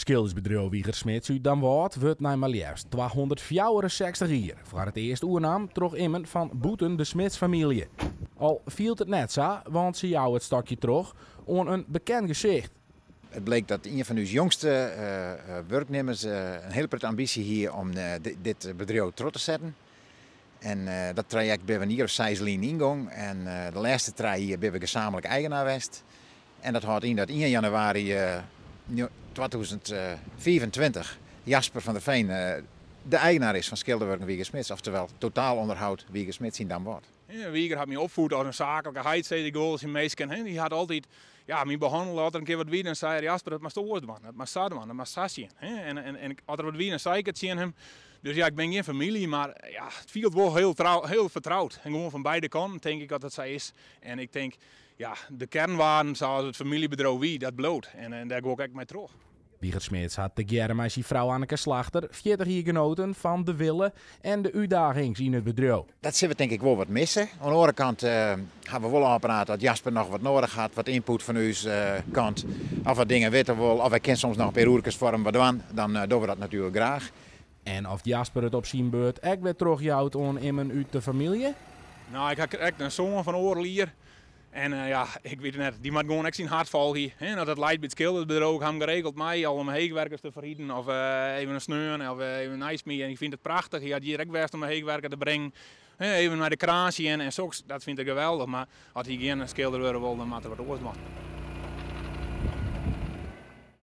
Schildersbedrijf Wiegersmits uit Damwoudt wordt na maar liefst 264 jaar voor het eerst oernam terug iemand van boeten de Smitsfamilie. Al viel het net zo, want ze jou het stokje terug aan een bekend gezicht. Het bleek dat een van uw jongste werknemers een hele grote ambitie hier om dit bedrijf terug te zetten. En dat traject ben we hier op 6 lijn ingang en de laatste 3 jaar ben we gezamenlijk eigenaar geweest. En dat houdt in dat 1 januari 2024 Jasper van der Veen de eigenaar is van Schilderwerken Wiegersmits, oftewel totaalonderhoud Wiegersmits in Damwoudt. Ja, Wieger had me opgevoed als een zakelijke heidstede in meesken. Die had altijd me behandeld, had er een keer wat wie en zei Jasper, dat mag stoord man, dat mag zaden man, dat mag sasje. En had er wat wie en zei ik het zien hem. Dus ja, ik ben geen familie, maar ja, het viel wel heel vertrouwd. En gewoon van beide kanten denk ik dat het zo is. En ik denk, ja, de kernwaarden zoals het familiebedrijf wie, dat bloot. En daar ga ik echt mee terug. Wiegersmits had de jaren met zijn vrouw Anneke Slachter 40 jaar genoten van de willen en de uitdagingen in het bedrijf. Dat zullen we denk ik wel wat missen. Aan de andere kant hebben we wel aangepraat dat Jasper nog wat nodig had, wat input van uw kant. Of wat dingen weten wil, of hij kent soms nog per oerkesvorm wat doen, dan doen we dat natuurlijk graag. En of Jasper het op zijn beurt ook weer terugjouwt aan iemand uit de familie? Nou, ik heb echt een zoon van Oorlier. En ja, ik weet het net, die moet gewoon echt zijn hart volgen hier. En dat het leidt bij het schildersbedrijf hem geregeld mij al om heekwerkers te verrieden. Of even een sneuren of even een ijsmee. En ik vind het prachtig. Je had hier direct best om een heekwerker te brengen. Even naar de kraasje en zo. Dat vind ik geweldig. Maar als hij geen schilder willen, dan moet er wat oors maken.